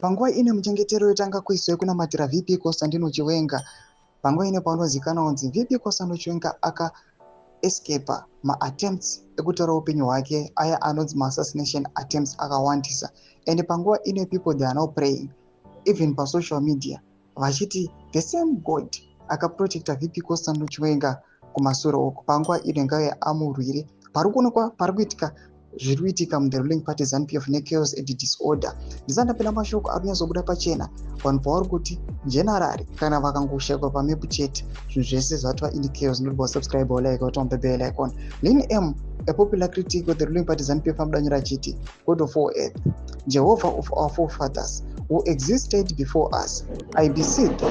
Panguva ine muchengetero yotanga kuiswa kunamatira VP Constantino Chiwenga. Panguva ine paunozikanwa kunzi VP Constantino Chiwenga escapa attempts ekutara upenyu hwake aya anonzi assassination attempts akawandisa. And panguva ine people they are now praying even social media vachiti the same God akaprotecta VP Constantino Chiwenga kumasuro uku panguva ine ngave amurwire parikuitika zviri kuitika mu the ruling party ZANU-PF nechaos and disorder. Ndisandapinda mashoko ari kunyazobuda pachena vanhu pavari kuti generally kana vakangoshekwa pamepu chete zvinhu zvese zvatwa in chaos. Ndoba subscribe like kuti bell icon. Lin M, a popular critic of the ruling party ZANU-PF, amudanyira achiti God of all earth, Jehovah of our forefathers who existed before us, I beseech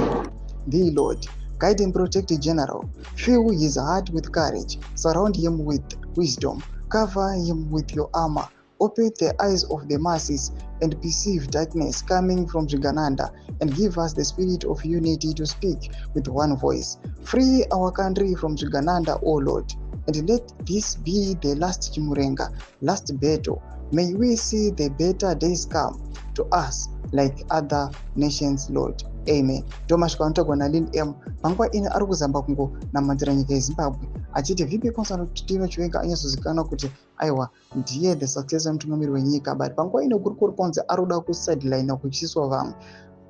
thee Lord, guide and protect the general, fill his heart with courage, surround him with wisdom, cover him with your armor, open the eyes of the masses and perceive darkness coming from Shigananda, and give us the spirit of unity to speak with one voice. Free our country from Shigananda, O Lord, and let this be the last Chimurenga, last battle. May we see the better days come to us like other nations, Lord. Amen. Thomas Kwantagwana Lin M. Panguva ine ari kuzamba kungonamatira nyika yeZimbabwe achiti VP Constantino Chiwenga anyazozikanwa kuti aiwa ndiye the successor mutungamiri wenyika, but panguva ine kuri kunzi ari kuda kusideline kuchiswa vamwe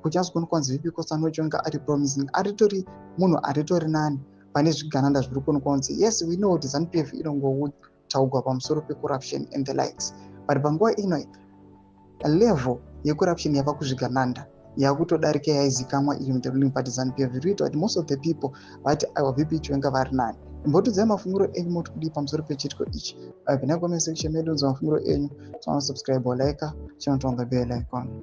kuchazogona kunzi VP Constantino Chiwenga ari promising, aritori munhu aritori nani pane zvigananda zviri kunzi. Yes, we know kuti ZANU-PF inongotaugwa pamusoro pecorruption and the likes, but panguva ino level yecorruption yava kuzvigananda yakutodarika yaizikamwa iyo the ruling party ZANU-PF. Zviri kuti most of the people vati aiwa VP Chiwenga vari nani. Mbotudzai mafunguro enyu moti kudii pamusoro pechitiko ichi. Pine comment section medu unzwa mafunguro enyu, subscribe like chinotonga bell icon.